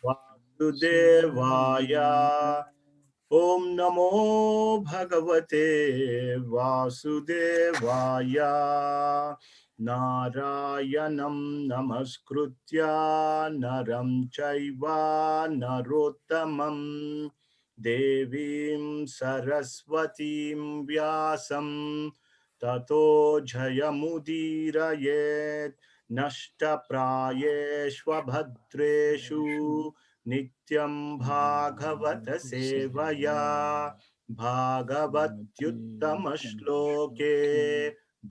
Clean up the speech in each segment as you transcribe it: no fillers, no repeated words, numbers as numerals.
वासुदेवाय ॐ नमो भगवते वासुदेवाय नारायणं नमस्कृत्य नरं चैव नरोत्तमं देवीं सरस्वतीं व्यासं ततो जयमुदीरयेत् नष्टप्रायेष्वभद्रेषु नित्यं भागवत सेवया भागवत्युत्तमश्लोके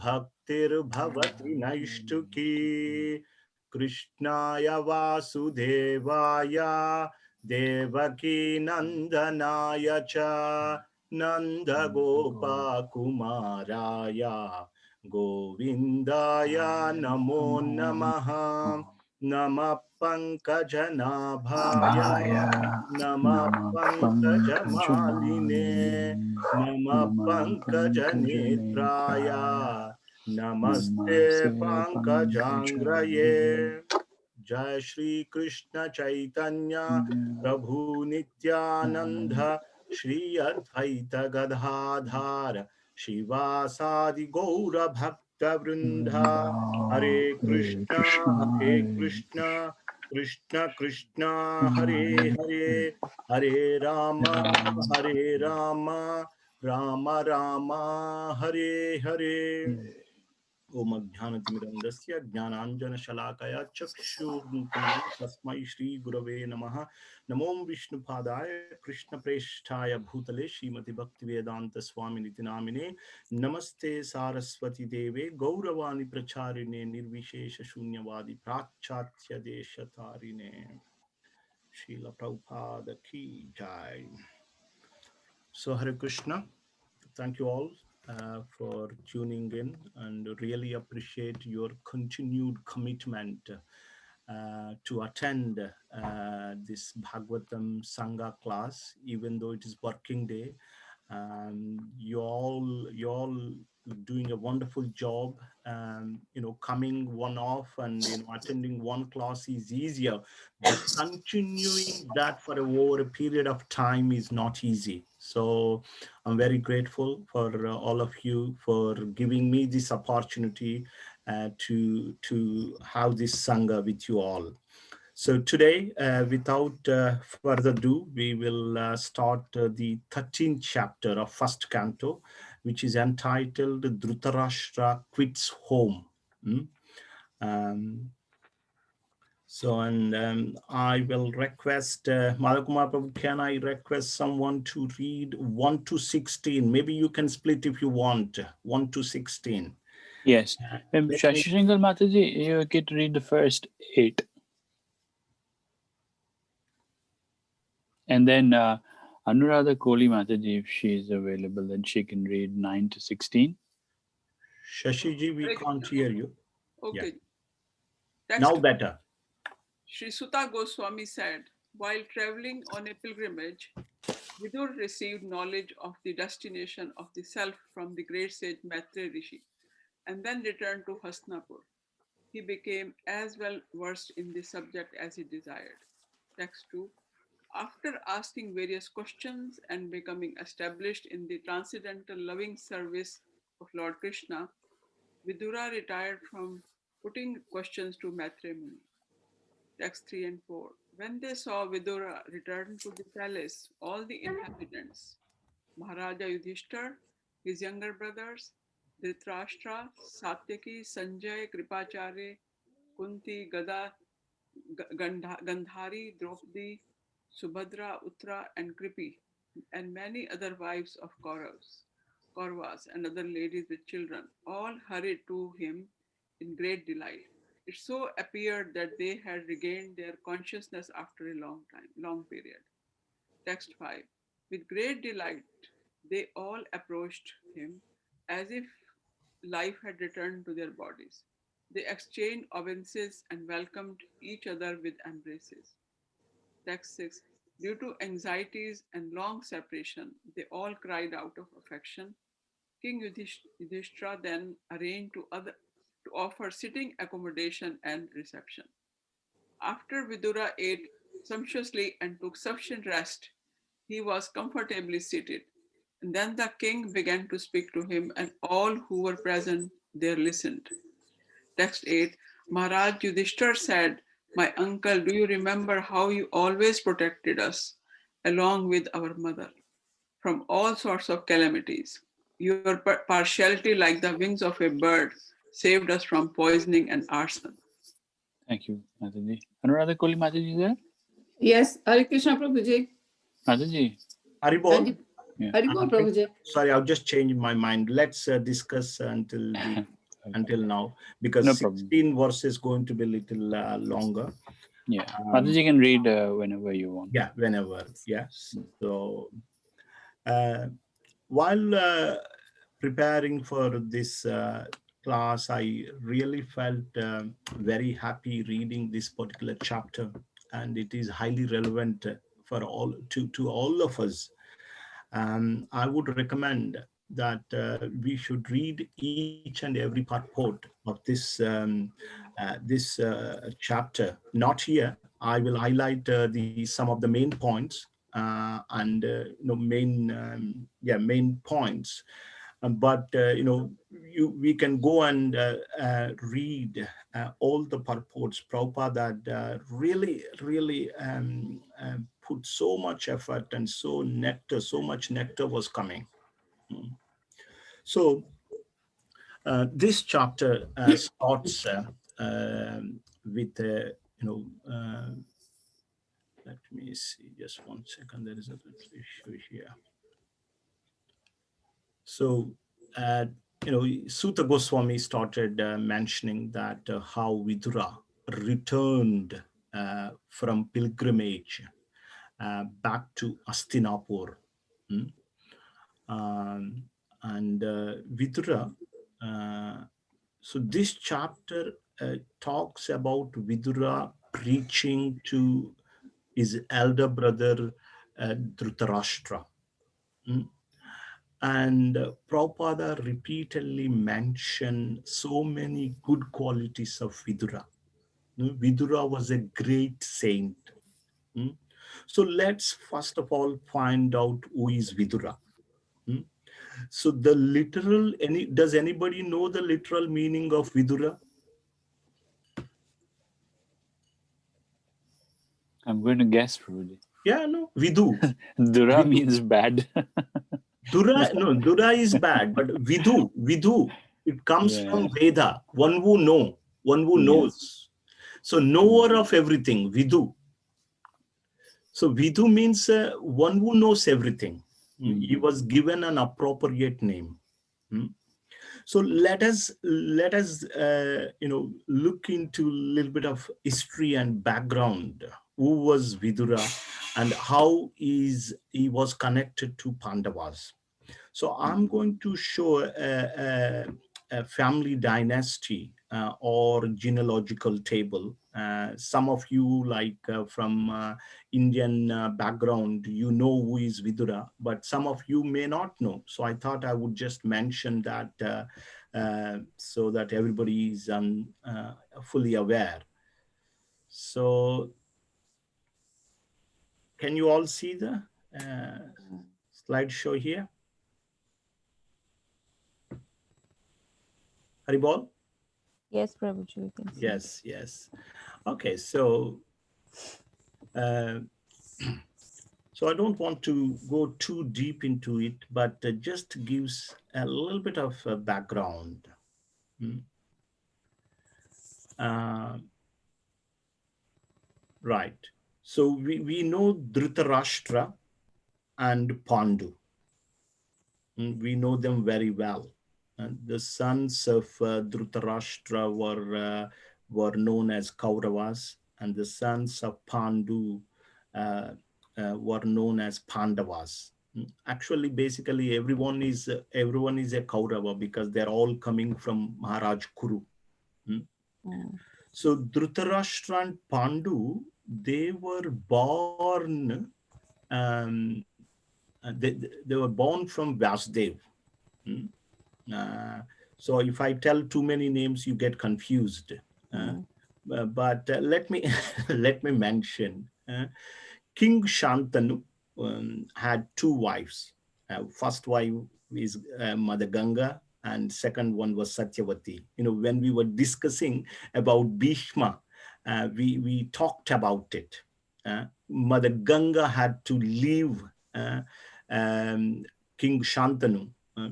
भक्तिर्भवति नैष्ठुकी कृष्णाय वासुदेवाय देवकी नन्दनाय च नन्दगोपकुमाराय गोविन्दाय नमो नमः नमः पंकजनाभाय नमः पंकजमालिने नमः पंकजनेत्राय नमस्ते पंकजांग्रये जय श्री कृष्ण चैतन्य प्रभु नित्यानंद श्री अद्वैत गदाधर शिवासादि गौर भक्त वृंदा हरे कृष्णा कृष्ण कृष्ण हरे हरे हरे राम राम राम हरे हरे ओम अज्ञानतिमिरन्धस्य ज्ञानाञ्जनशलाकया चक्षुरुन्मीलितं तस्मै श्रीगुरवे नमः नमो विष्णुपादाय कृष्णप्रेष्ठाय भूतले श्रीमति भक्तिवेदान्त स्वामिनिति नामिने नमस्ते सारस्वती देवे गौरवाणी प्रचारिणे निर्विशेष शून्यवादी पाश्चात्य देशतारिणे श्रील प्रभुपाद की जय. So Hare Krishna, thank you all for tuning in and really appreciate your continued commitment to attend this Bhagavatam Sangha class, even though it is working day. You all doing a wonderful job. Coming one off and attending one class is easier, but continuing that for over a period of time is not easy. So I'm very grateful for all of you for giving me this opportunity to have this sangha with you all. So today, without further ado, we will start the 13th chapter of first canto, which is entitled Dhritarashtra Quits Home. I will request, Madhakumar Prabhu, can I request someone to read 1 to 16? Maybe you can split if you want, 1 to 16. Yes. Shashi Shingal Mataji, you get to read the first 8. And then Anuradha Kohli Mataji, if she is available, then she can read 9 to 16. Shashiji, we can't hear you. Okay. Yeah. Now better. Sri Sutta Goswami said, while traveling on a pilgrimage, Vidur received knowledge of the destination of the self from the great sage Maitreya Rishi, and then returned to Hastinapur. He became as well versed in the subject as he desired. Text 2. After asking various questions and becoming established in the transcendental loving service of Lord Krishna, Vidura retired from putting questions to Maitreya Muni. Text 3 and 4. When they saw Vidura return to the palace, all the inhabitants, Maharaja Yudhishthir, his younger brothers, Dhritarashtra, Satyaki, Sanjay, Kripacharya, Kunti, Gandhari, Draupadi, Subhadra, Uttara, and Kripi, and many other wives of Kauravas, and other ladies with children, all hurried to him in great delight. It so appeared that they had regained their consciousness after a long period. Text 5. With great delight, they all approached him as if life had returned to their bodies. They exchanged obeisances and welcomed each other with embraces. Text 6. Due to anxieties and long separation, they all cried out of affection. King Yudhishthira then arranged to offer sitting accommodation and reception. After Vidura ate sumptuously and took sufficient rest, he was comfortably seated. And then the king began to speak to him, and all who were present there listened. Text 8. Maharaj Yudhishthir said, "My uncle, do you remember how you always protected us, along with our mother, from all sorts of calamities? Your partiality, like the wings of a bird, saved us from poisoning and arson." Thank you, Mataji. Anuradha Koli Mataji is there? Yes, Hare Krishna Prabhuji. Mataji? Haribol. ਹਾਂਜੀ Yeah. ਹਰੀ ਬੋਲ ਪ੍ਰਭੂ ਜੀ Sorry, I've just changed my mind. Let's discuss until now, because No problem. 16 verse is going to be a little longer. Yeah. Um, Mataji can read whenever you want. yeah, whenever. Yeah. So uh, while preparing for this class, I really felt very happy reading this particular chapter, and it is highly relevant for all to all of us. I would recommend that we should read each and every purport of this chapter. Not here. I will highlight the some of the main points and main points. But we can go and read all the purports. Prabhupada that really put so much effort, and so much nectar was coming. Mm. So this chapter starts with let me see, just 1 second. There is a little issue here. So, Sutta Goswami started mentioning that how Vidura returned from pilgrimage back to Astinapur. Mm. Um, and Vidura, so this chapter talks about Vidura preaching to his elder brother Dhritarashtra. Mm. And Prabhupada repeatedly mentioned so many good qualities of Vidura. Vidura was a great saint. Mm. So let's first of all find out who is Vidura. Mm. So the literal, does anybody know the literal meaning of Vidura? I'm going to guess, Prabhuji. Yeah, no, Vidu. Dura Vidu. means bad. Dura is bad, but Vidu, it comes Yeah. from Veda, one who Yeah. knows. So knower of everything, Vidu. So Vidu means one who knows everything. He was given an appropriate name. Mm. So let us look into a little bit of history and background. Who was Vidura, and how he was connected to Pandavas? So I'm going to show a family dynasty or genealogical table. Some of you, like from Indian background, you know who is Vidura, but some of you may not know. So I thought I would just mention that so that everybody is fully aware. So can you all see the slideshow here? Haribol? Yes, Prabhuji, we can see. Yes. Okay, so so I don't want to go too deep into it, but just gives a little bit of background. Mm. Right. So we know Dhritarashtra and Pandu. We know them very well. The sons of Dhritarashtra were known as Kauravas, and the sons of Pandu were known as Pandavas. Actually, basically, everyone is a Kaurava because they're all coming from Maharaj Kuru. So Dhritarashtra and Pandu, they were born. They were born from Vasudev. So if I tell too many names, you get confused. but let me let me mention King Shantanu had two wives. First wife is Mother Ganga, and second one was Satyavati. When we were discussing about Bhishma, we talked about it. Mother Ganga had to leave uh, um, King Shantanu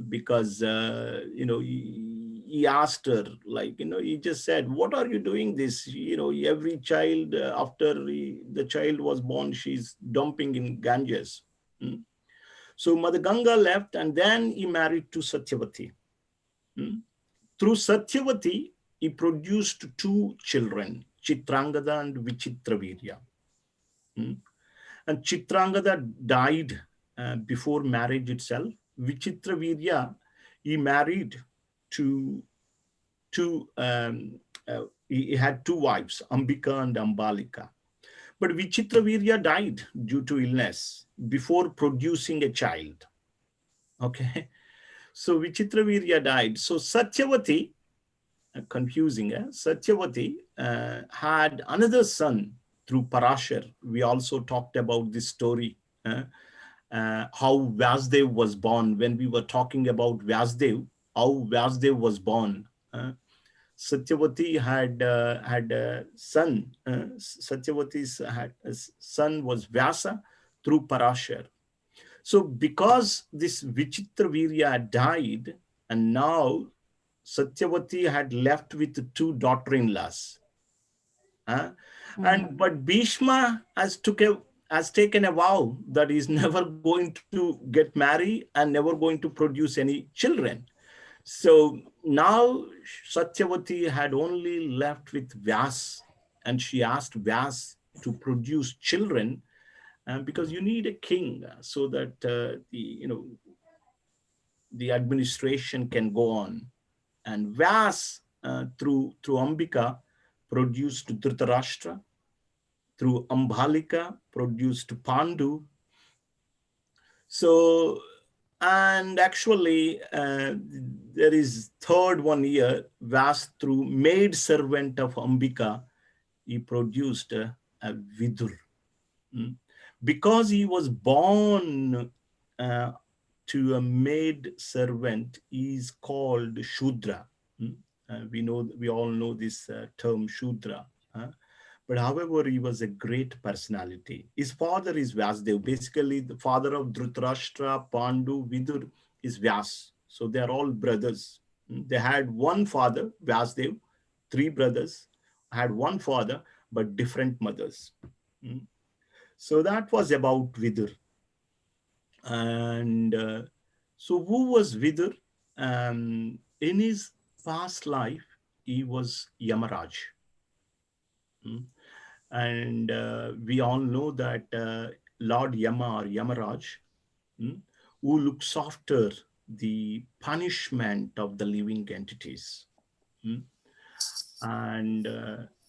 because he asked her, like, he just said, what are you doing this? Every child, after the child was born, she's dumping in Ganges. Mm. So Mother Ganga left, and then he married to Satyavati. Mm. Through Satyavati, he produced two children, Chitrangada and Vichitravirya. Mm. And Chitrangada died before marriage itself. Vichitravirya, he married to two, he had two wives, Ambika and Ambalika. But Vichitravirya died due to illness before producing a child. Okay. So Vichitravirya died. So Satyavati, confusing, Satyavati had another son through Parashar. We also talked about this story. How Vyasdev was born. When we were talking about Vyasdev, how Vyasdev was born. Satyavati had a son. Satyavati's son was Vyasa through Parashar. So because this Vichitravirya died, and now Satyavati had left with two daughter-in-laws. But Bhishma has taken a vow that he's never going to get married and never going to produce any children. So now Satyavati had only left with Vyas, and she asked Vyas to produce children because you need a king so that the administration can go on. And Vyas through Ambika produced Dhritarashtra, through Ambalika produced Pandu. So, and actually, there is third one here, Vyas through maid servant of Ambika, he produced a Vidur. Mm. Because he was born uh, to a maid servant, he is called Shudra. Mm. We all know this term Shudra. But however, he was a great personality. His father is Vyasdev. Basically, the father of Dhritarashtra, Pandu, Vidur is Vyas. So they are all brothers. They had one father, Vyasdev, three brothers, had one father, but different mothers. So that was about Vidur. And so who was Vidur? In his past life, he was Yamaraj. And we all know that Lord Yama or Yamaraj, who looks after the punishment of the living entities. And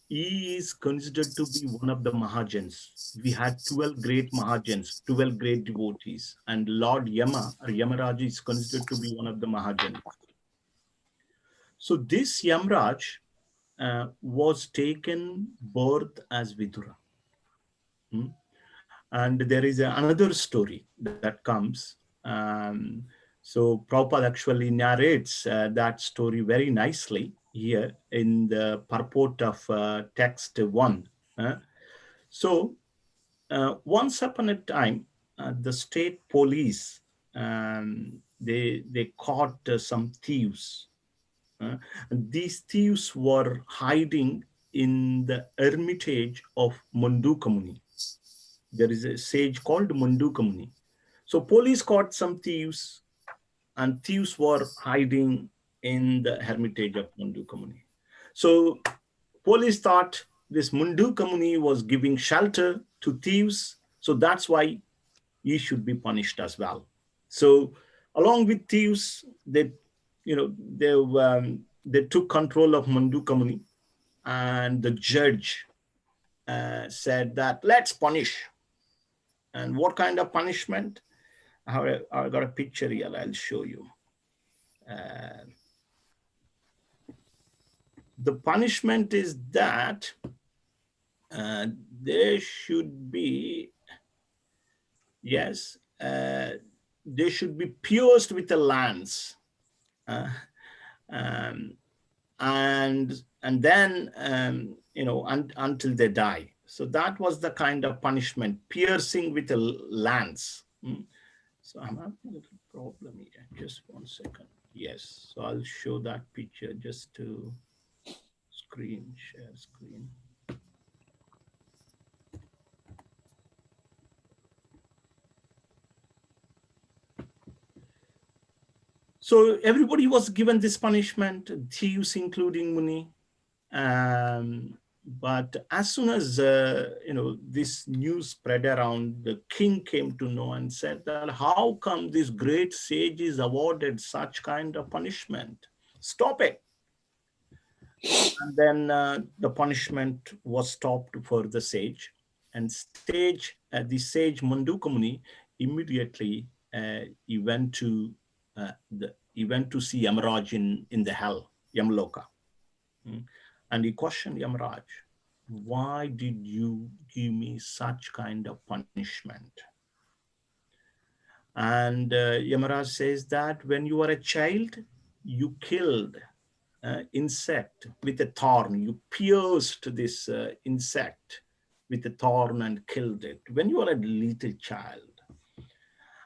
he is considered to be one of the Mahajans. We had 12 great Mahajans, 12 great devotees, and Lord Yama or Yamaraj is considered to be one of the Mahajans. So this Yamraj was taken birth as Vidura. And there is another story that comes. So Prabhupada actually narrates that story very nicely here in the purport of text 1. So once upon a time, the state police, they caught some thieves. These thieves were hiding in the hermitage of Mandukamuni. There is a sage called Mandukamuni. So police caught some thieves, and thieves were hiding in the hermitage of Mandukamuni. So police thought this Mandukamuni was giving shelter to thieves, so that's why he should be punished as well. So along with thieves, they took control of Mandukamuni, and the judge said that let's punish. And what kind of punishment? I got a picture here, I'll show you. The punishment is that there should be, yes, they should be pierced with a lance. Uh, um, and then until they die. So that was the kind of punishment, piercing with a lance. So I'm having a little problem here. Just 1 second. Yes. So I'll show that picture just to share screen. So everybody was given this punishment, thieves, including Muni. But as soon as this news spread around, the king came to know and said that how come this great sage is awarded such kind of punishment? Stop it. And then the punishment was stopped for the sage, and the sage Mandukamuni immediately he went to see Yamaraj in the hell, Yamloka. And he questioned Yamaraj, why did you give me such kind of punishment? And Yamaraj says that when you were a child, you killed insect with a thorn. You pierced this insect with a thorn and killed it when you were a little child.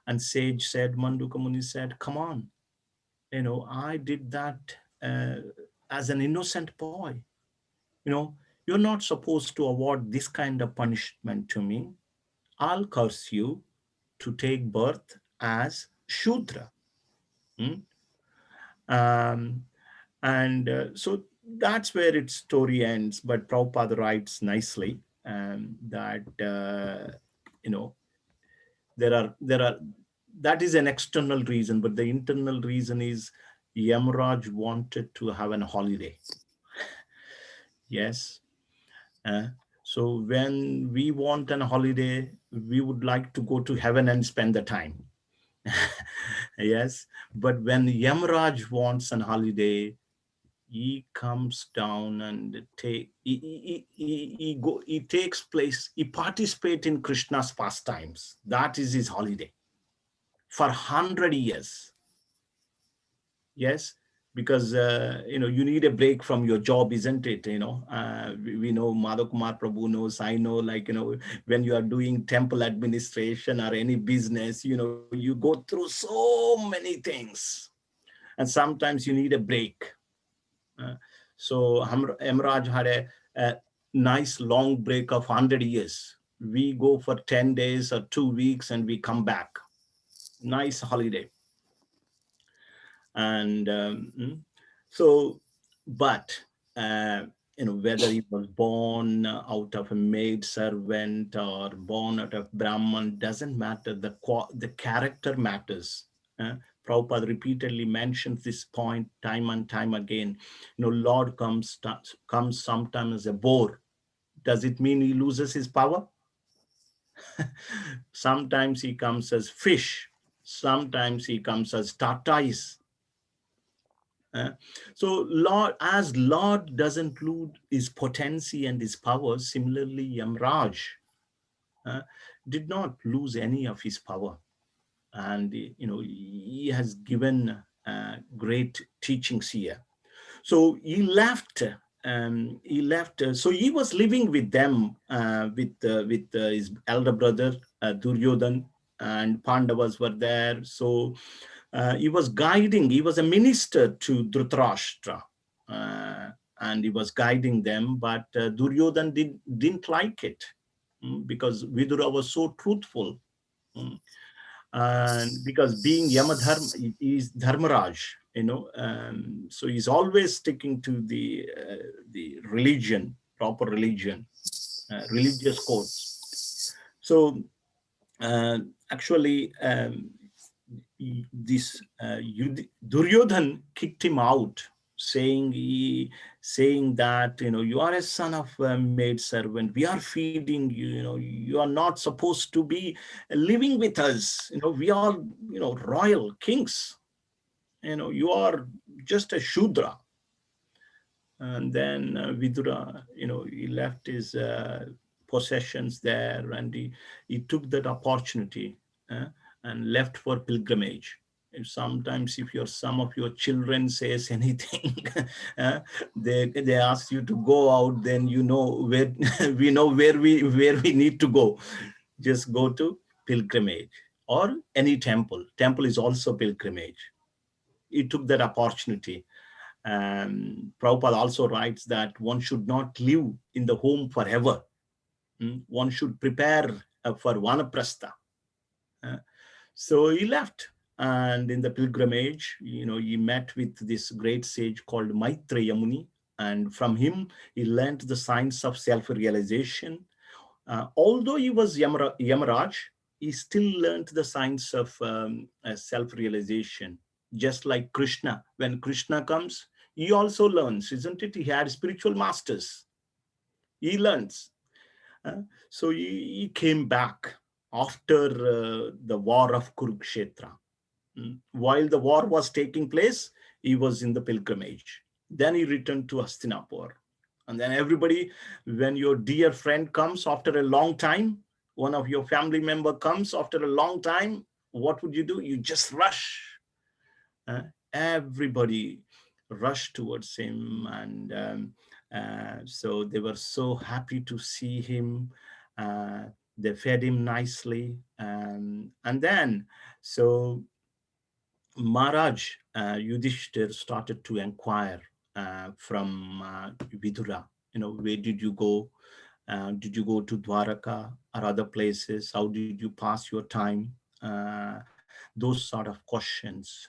And sage said, Mandukamuni said, come on, I did that uh, as an innocent boy. You're not supposed to award this kind of punishment to me. I'll curse you to take birth as Shudra. Hmm? Um, and so that's where its story ends. But Prabhupada writes nicely that, you know, there are, that is an external reason, but the internal reason is Yamraj wanted to have an holiday. Yes. Uh, so when we want an holiday, we would like to go to heaven and spend the time. Yes. But when Yamraj wants an holiday, he comes down and he takes place, he participates in Krishna's pastimes. That is his holiday for 100 years. Yes, because you need a break from your job, isn't it? We know Madhav Kumar Prabhu knows, I know, like, when you are doing temple administration or any business, you go through so many things, and sometimes you need a break. So Emraj had a nice long break of 100 years. We go for 10 days or 2 weeks and we come back. Nice holiday. And so, but whether he was born out of a maid servant or born out of Brahman doesn't matter. The character matters. Prabhupada repeatedly mentions this point time and time again. Lord comes sometimes as a boar. Does it mean he loses his power? Sometimes he comes as fish. Sometimes he comes as tortoise. So Lord doesn't lose his potency and his power, similarly Yamraj did not lose any of his power. And he has given great teachings here. So he left. So he was living with them, with his elder brother Duryodhan, and Pandavas were there. So he was guiding. He was a minister to Dhritarashtra, and he was guiding them. But Duryodhan didn't like it because Vidura was so truthful. And because being Yamadharma is Dharmaraj, so he's always sticking to the religion, proper religion, religious codes. So actually, this Duryodhan kicked him out, saying that you are a son of a maid servant. We are feeding you. You are not supposed to be living with us. We are royal kings. You are just a Shudra. And then Vidura, he left his possessions there, and he took that opportunity uh, and left for pilgrimage. Sometimes if some of your children says anything, uh, they ask you to go out, then where we know where we need to go. Just go to pilgrimage or any temple. Temple is also pilgrimage. He took that opportunity. Prabhupada also writes that one should not live in the home forever. One should prepare for vanaprastha. Uh, so he left, and in the pilgrimage, he met with this great sage called Maitreya Muni, and from him he learned the science of self-realization. Although he was Yamaraj, he still learned the science of self-realization. Just like Krishna, when Krishna comes, he also learns, isn't it? He had spiritual masters. He learns. So he came back after the war of Kurukshetra. While the war was taking place, he was in the pilgrimage. Then he returned to Hastinapur. And then everybody, when your dear friend comes after a long time, one of your family member comes after a long time, what would you do? You just rush. Uh, Everybody rushed towards him, and so they were so happy to see him. Uh, they fed him nicely, and then so Maharaj Yudhishthir started to inquire from Vidura. Where did you go? Did you go to Dwaraka or other places? How did you pass your time? Those sort of questions.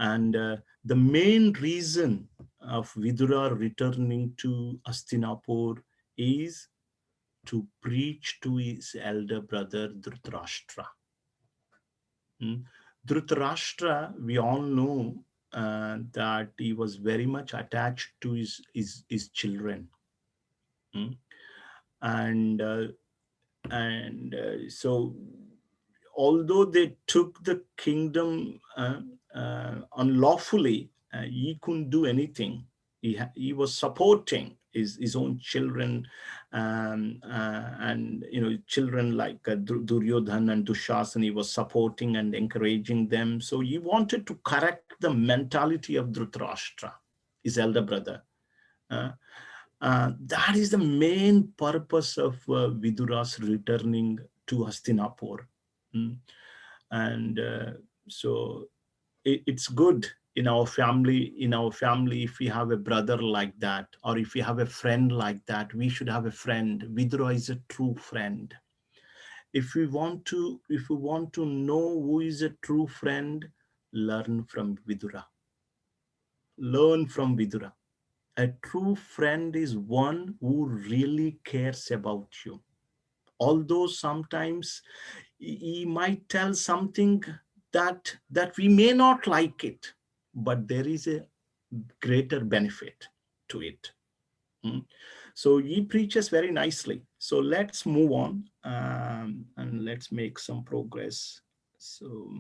And the main reason of Vidura returning to Hastinapur is to preach to his elder brother Dhritarashtra. Dhritarashtra, we all know that he was very much attached to his children. Mm. And so although they took the kingdom unlawfully, he couldn't do anything. He was supporting his own children, and children like Duryodhan and Dushasana. He was supporting and encouraging them. So he wanted to correct the mentality of Dhritarashtra, his elder brother. That is the main purpose of Vidura's returning to Hastinapur. Mm. And so it's good in our family, if we have a brother like that, or if we have a friend like that. We should have a friend. Vidura is a true friend. If we want to know who is a true friend, learn from Vidura. Learn from Vidura. A true friend is one who really cares about you. Although sometimes he might tell something that we may not like it, but there is a greater benefit to it. So he preaches very nicely. So let's move on, and let's make some progress. So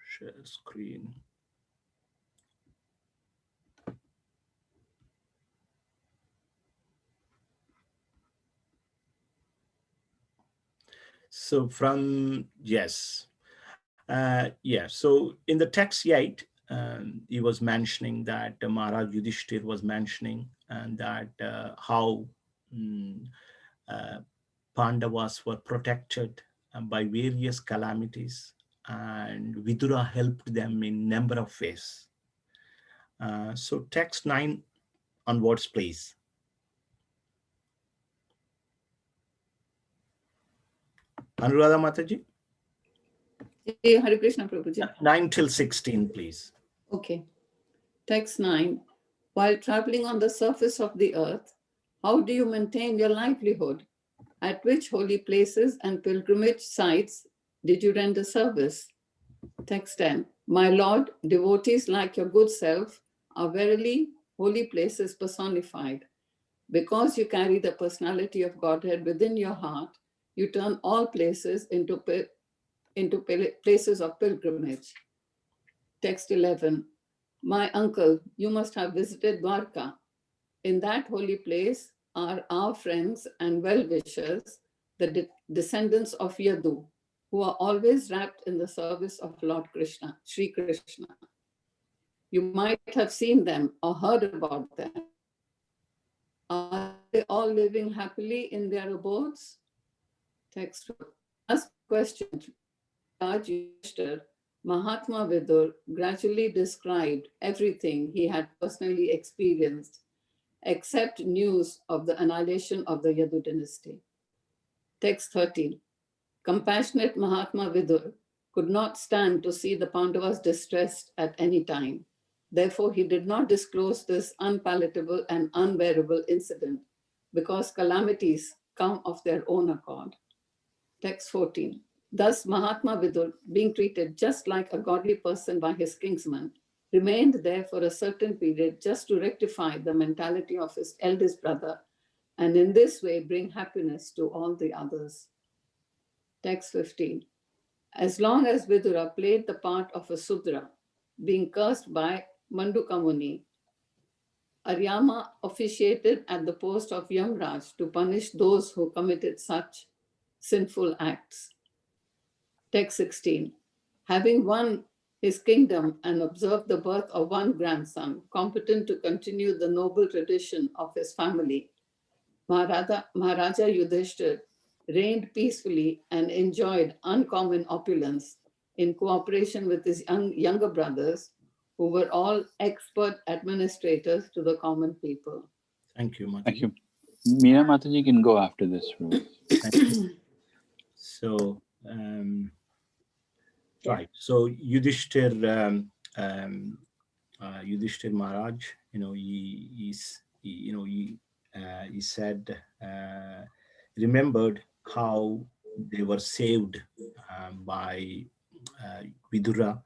share screen. So so in the text 8, he was mentioning that Maharaj Yudhishthir was mentioning, and that how uh, Pandavas were protected by various calamities, and Vidura helped them in number of ways. So text 9 onwards, please. Anuradha Mataji? Hare Krishna, Prabhuji. 9 till 16, please. Okay. Text 9. While traveling on the surface of the earth, how do you maintain your livelihood? At which holy places and pilgrimage sites did you render service? Text 10. My Lord, devotees like your good self are verily holy places personified. Because you carry the personality of Godhead within your heart, you turn all places into places of pilgrimage. Text 11. My uncle, you must have visited Dwarka. In that holy place are our friends and well-wishers, the descendants of Yadu, who are always wrapped in the service of Lord Krishna, Sri Krishna. You might have seen them or heard about them. Are they all living happily in their abodes? Text 2. Thus questioned Raj Yudhishthir, Mahatma Vidur gradually described everything he had personally experienced, except news of the annihilation of the Yadu dynasty. Text 13. Compassionate Mahatma Vidur could not stand to see the Pandavas distressed at any time. Therefore, he did not disclose this unpalatable and unbearable incident because calamities come of their own accord. Text 14. Thus, Mahatma Vidur, being treated just like a godly person by his kinsman, remained there for a certain period just to rectify the mentality of his eldest brother and in this way bring happiness to all the others. Text 15. As long as Vidura played the part of a Sudra, being cursed by Manduka Muni, Aryama officiated at the post of Yamraj to punish those who committed such sinful acts. Text 16. Having won his kingdom and observed the birth of one grandson, competent to continue the noble tradition of his family, Maharaja Yudhishthir reigned peacefully and enjoyed uncommon opulence in cooperation with his younger brothers, who were all expert administrators to the common people. Thank you, Mataji. Thank you. Meena Mataji can go after this. Thank you. So, right. So Yudhishthir, Yudhishthir Maharaj, he said, remembered how they were saved by Vidura.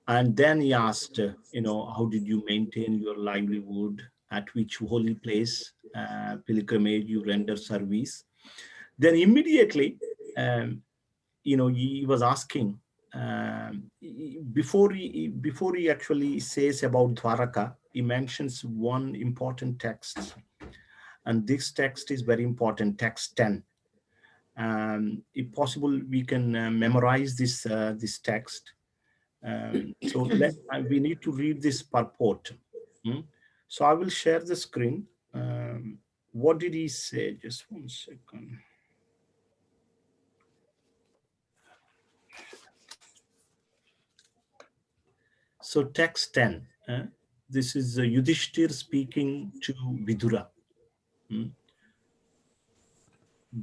And then he asked, how did you maintain your livelihood? At which holy place, pilgrimage you render service? Then immediately, he was asking, before he actually says about Dwaraka, he mentions one important text. And this text is very important, text 10. If possible, we can memorize this text. So we need to read this purport. So I will share the screen. What did he say? Just 1 second. So text 10. This is Yudhishthir speaking to Vidura.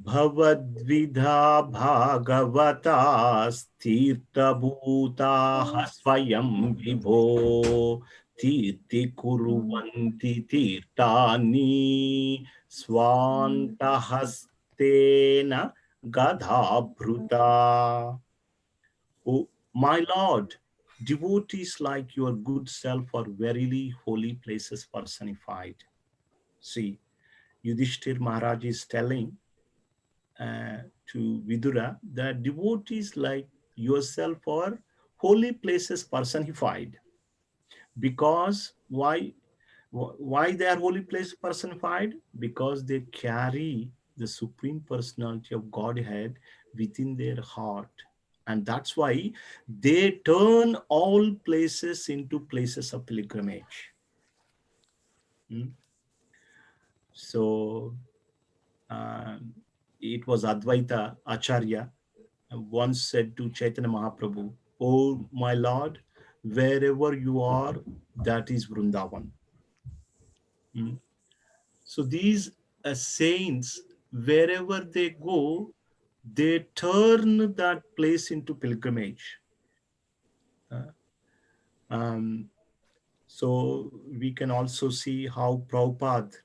Bhavadvidha bhagavata sthirtabhutaha swayam vibho tirti kuruvanti tirtani swantahastena gadhabhruta. Oh, my Lord, devotees like your good self are verily holy places personified. See, Yudhishthir Maharaj is telling to Vidura that devotees like yourself are holy places personified. Because why they are holy place personified? Because they carry the Supreme Personality of Godhead within their heart. And that's why they turn all places into places of pilgrimage. So it was Advaita Acharya once said to Chaitanya Mahaprabhu, "Oh my Lord, wherever you are, that is Vrindavan." So these saints, wherever they go, they turn that place into pilgrimage. So we can also see how Prabhupada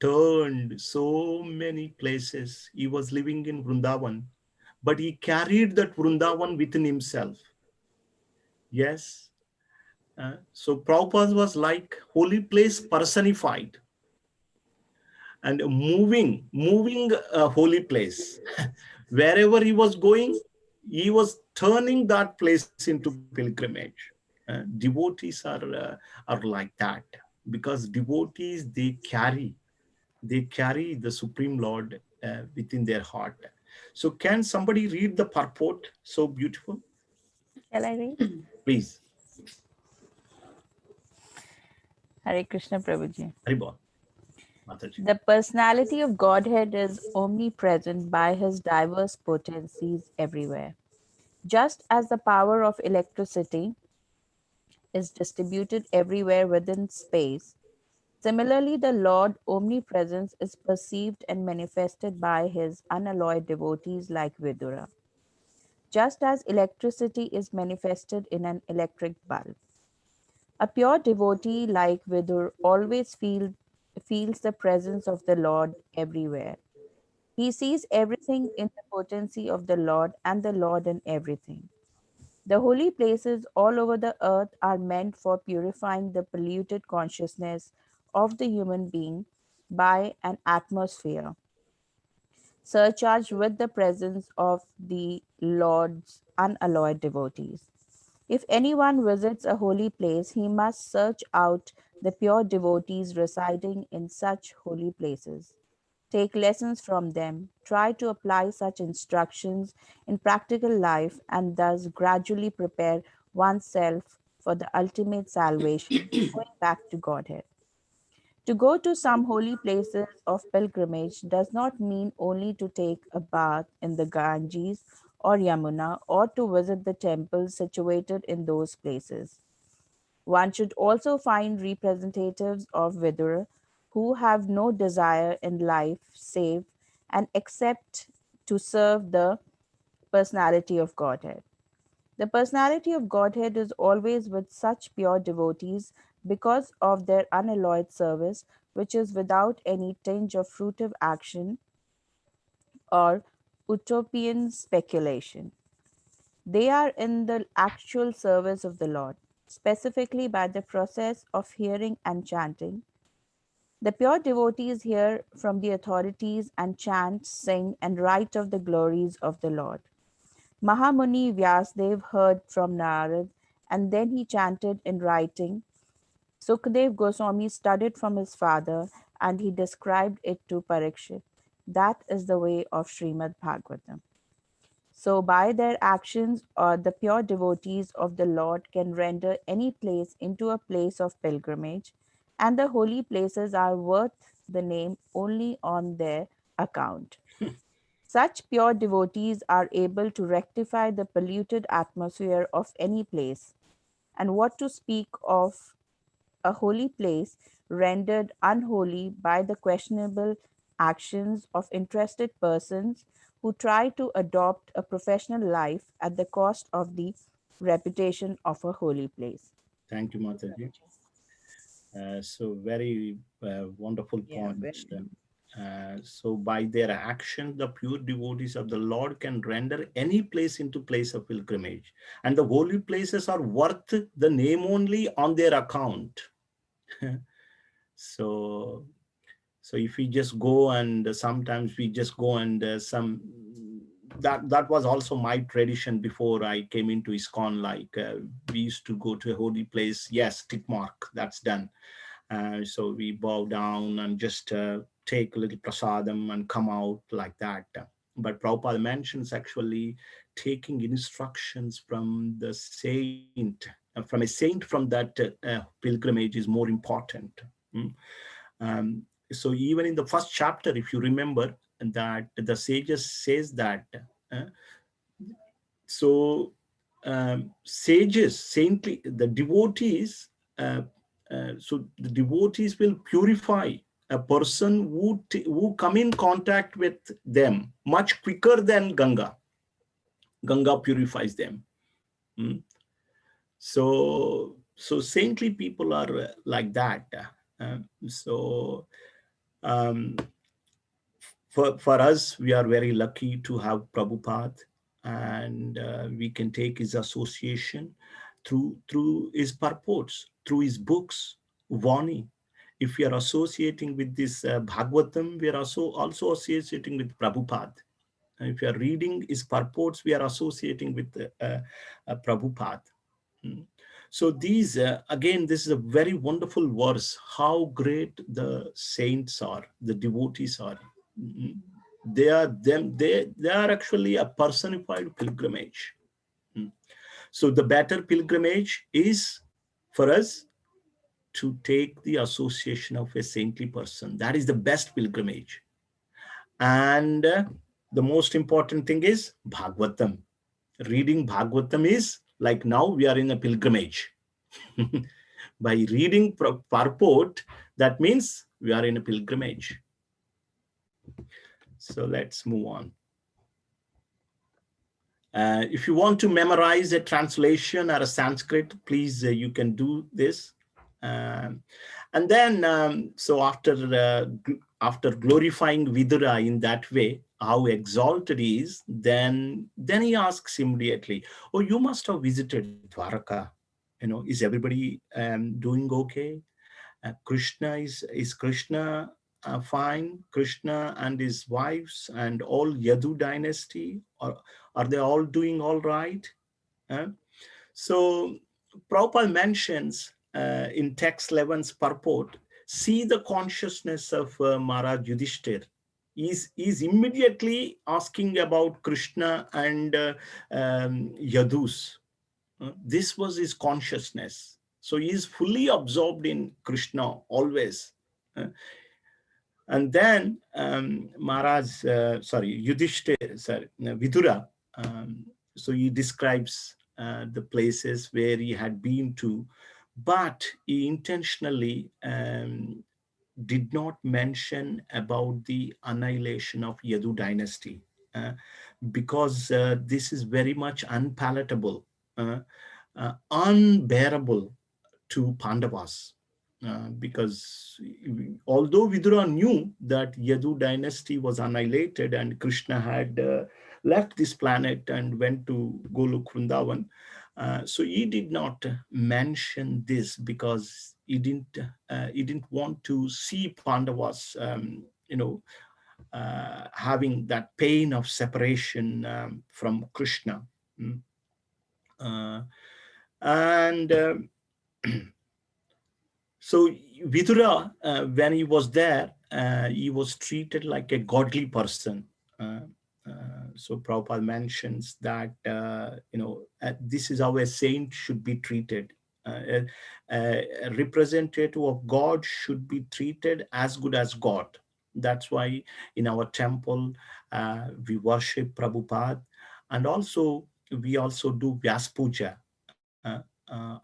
turned so many places. He was living in Vrindavan, but he carried that Vrindavan within himself. Yes. So Prabhupada was like holy place personified and moving a holy place. Wherever he was going, he was turning that place into pilgrimage. Devotees are like that. because devotees, they carry the Supreme Lord within their heart. So can somebody read the purport? So beautiful. Shall I read? Please. Hare Krishna Prabhuji. Haribol, Mataji. The personality of Godhead is omnipresent by his diverse potencies everywhere. Just as the power of electricity is distributed everywhere within space, similarly, the Lord omnipresence is perceived and manifested by his unalloyed devotees like Vidura. Just as electricity is manifested in an electric bulb. A pure devotee like Vidur always feels the presence of the Lord everywhere. He sees everything in the potency of the Lord and the Lord in everything. The holy places all over the earth are meant for purifying the polluted consciousness of the human being by an atmosphere surcharged with the presence of the Lord's unalloyed devotees. If anyone visits a holy place, he must search out the pure devotees residing in such holy places. Take lessons from them, try to apply such instructions in practical life, and thus gradually prepare oneself for the ultimate salvation, going back to Godhead. To go to some holy places of pilgrimage does not mean only to take a bath in the Ganges or Yamuna or to visit the temples situated in those places. One should also find representatives of Vidura who have no desire in life save and except to serve the personality of Godhead. The personality of Godhead is always with such pure devotees because of their unalloyed service, which is without any tinge of fruitive action or utopian speculation. They are in the actual service of the Lord, specifically by the process of hearing and chanting. The pure devotees hear from the authorities and chant, sing, and write of the glories of the Lord. Mahamuni Vyasdev heard from Narad and then he chanted in writing. Sukadev Goswami studied from his father and he described it to Parikshit. That is the way of Srimad Bhagavatam. So, by their actions, the pure devotees of the Lord can render any place into a place of pilgrimage, and the holy places are worth the name only on their account. Such pure devotees are able to rectify the polluted atmosphere of any place, and what to speak of a holy place rendered unholy by the questionable actions of interested persons who try to adopt a professional life at the cost of the reputation of a holy place. Thank you, Thank you, Mataji. Prabhuji. So very wonderful Yeah, points. very. So by their action, the pure devotees of the Lord can render any place into place of pilgrimage, and the holy places are worth the name only on their account. so so if we just go and sometimes we just go and some that was also my tradition before I came into ISKCON. Like we used to go to a holy place. Yes, tick mark, that's done. So we bow down and just take a little prasadam and come out like that. But Prabhupada mentions actually taking instructions from the saint, from a saint from that pilgrimage is more important. Mm. Um, so even in the first chapter, if you remember, that the sages says that uh, so sages, saintly, the devotees, uh, so the devotees will purify a person who come in contact with them much quicker than Ganga purifies them. Mm. So saintly people are like that. So um, for us, we are very lucky to have Prabhupada, and we can take his association through his purports, through his books, Vani. If we are associating with this Bhagavatam, we are also associating with Prabhupada. And if we are reading his purports, we are associating with Prabhupada. Mm. So these again, this is a very wonderful verse. How great the saints are, the devotees are. Mm, they are them. They are actually a personified pilgrimage. Mm. So the better pilgrimage is for us to take the association of a saintly person. That is the best pilgrimage. And the most important thing is Bhagavatam. Reading Bhagavatam is like now we are in a pilgrimage. By reading purport, that means we are in a pilgrimage. So let's move on. If you want to memorize a translation or a Sanskrit, please, you can do this. Um, and then, so after glorifying Vidura in that way, how exalted he is, then he asks immediately, "Oh, you must have visited Dwaraka. Is everybody doing okay? Is Krishna fine? Krishna and his wives and all Yadu dynasty, or are they all doing all right?" Uh, so Prabhupada mentions in text 11's purport, see the consciousness of Maharaj Yudhishthir. He's immediately asking about Krishna and Yadus. This was his consciousness. So he is fully absorbed in Krishna always. Uh, and then Yudhishthir, Vidura, so he describes the places where he had been to, but he intentionally did not mention about the annihilation of Yadu dynasty, uh, because this is very much unpalatable, unbearable to Pandavas. Because although Vidura knew that Yadu dynasty was annihilated and Krishna had left this planet and went to Golok Vrindavan, so he did not mention this because he didn't want to see Pandavas, having that pain of separation from Krishna. Mm. Uh, and So Vidura, when he was there, he was treated like a godly person. Uh, so Prabhupada mentions that this is how a saint should be treated. A representative of God should be treated as good as God. That's why in our temple we worship Prabhupada, and also we also do Vyas Puja,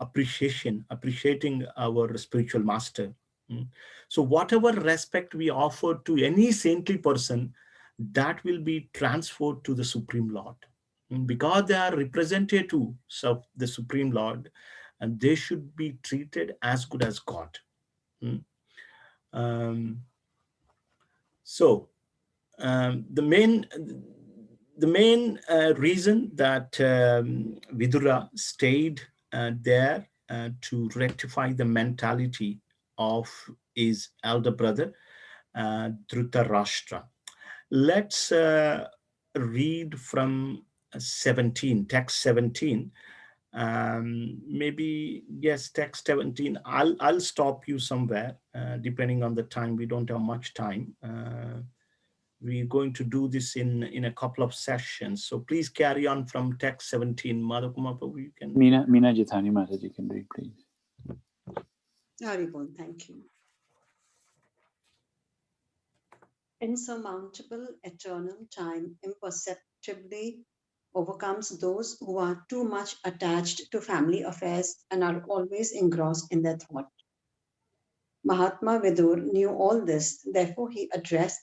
appreciating our spiritual master. Mm. So whatever respect we offer to any saintly person, that will be transferred to the Supreme Lord. Because they are representatives of the Supreme Lord, and they should be treated as good as God. Mm. Um, so the main reason that Vidura stayed there to rectify the mentality of his elder brother, Dhritarashtra. Let's read from 17, text 17. Maybe, yes, text 17. I'll stop you somewhere, depending on the time. We don't have much time. We're going to do this in a couple of sessions. So please carry on from text 17. Madhakumar Prabhu, you can. Meena Jithani Mataji can read, please. Haribol, thank you. Insurmountable eternal time imperceptibly overcomes those who are too much attached to family affairs and are always engrossed in their thought. Mahatma Vidur knew all this, therefore he addressed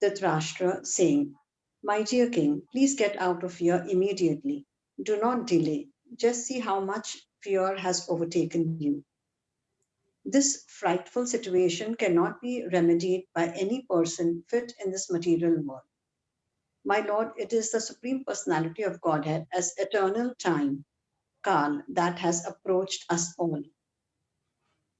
Dhritarashtra, saying, "My dear king, please get out of here immediately. Do not delay. Just see how much fear has overtaken you. This frightful situation cannot be remedied by any person fit in this material world. My Lord, it is the Supreme Personality of Godhead as eternal time, Kal, that has approached us all.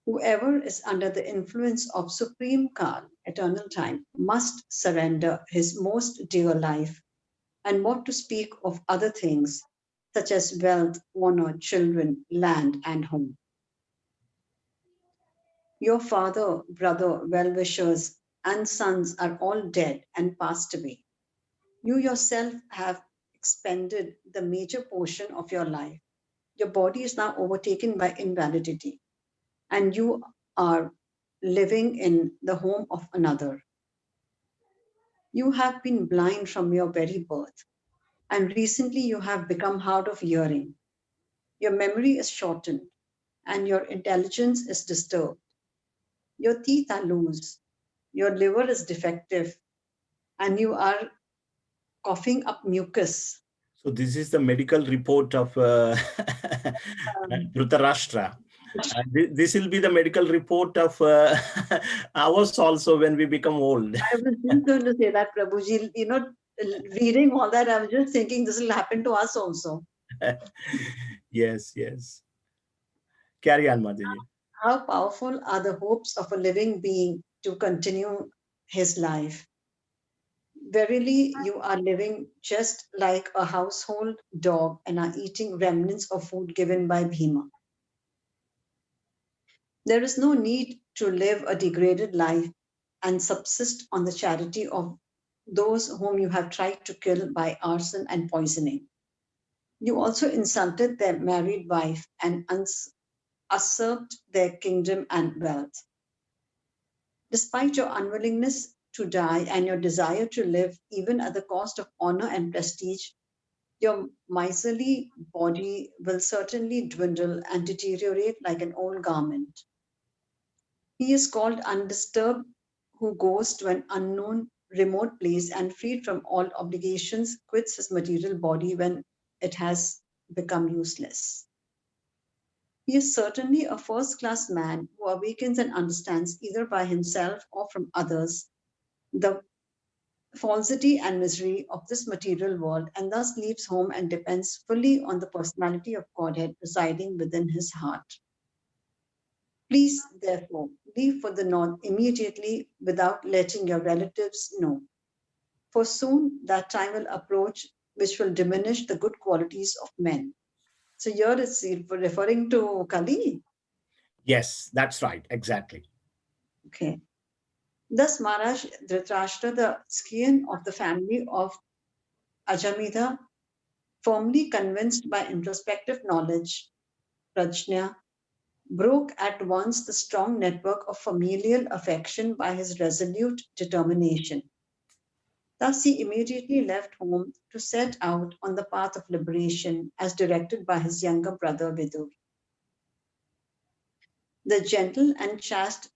Whoever is under the influence of Supreme Kal, eternal time, must surrender his most dear life, and what to speak of other things, such as wealth, honor, children, land, and home. Your father, brother, well wishers, and sons are all dead and passed away. You yourself have expended the major portion of your life. Your body is now overtaken by invalidity, and you are living in the home of another. You have been blind from your very birth, and recently you have become hard of hearing. Your memory is shortened, and your intelligence is disturbed. Your teeth are loose, your liver is defective, and you are coughing up mucus. So this is the medical report of Um, Dhritarashtra. This will be the medical report of ours also when we become old. I was just going to say that, Prabhuji, reading all that, I was just thinking this will happen to us also. Yes, yes. Carry on, Mataji. How powerful are the hopes of a living being to continue his life? Verily, you are living just like a household dog and are eating remnants of food given by Bhima. There is no need to live a degraded life and subsist on the charity of those whom you have tried to kill by arson and poisoning. You also insulted their married wife and usurped their kingdom and wealth. Despite your unwillingness to die and your desire to live, even at the cost of honor and prestige, your miserly body will certainly dwindle and deteriorate like an old garment. He is called undisturbed who goes to an unknown, remote place and freed from all obligations quits his material body when it has become useless. He is certainly a first class man who awakens and understands either by himself or from others the falsity and misery of this material world and thus leaves home and depends fully on the personality of Godhead residing within his heart. Please, therefore, leave for the north immediately without letting your relatives know, for soon that time will approach which will diminish the good qualities of men. So here it's referring to Kali. Yes, that's right. Exactly. Okay. Thus, Maharaj Dhritarashtra, the scion of the family of Ajamedha, firmly convinced by introspective knowledge, Prajna, broke at once the strong network of familial affection by his resolute determination. Thus, he immediately left home to set out on the path of liberation as directed by his younger brother Vidur. The gentle and chaste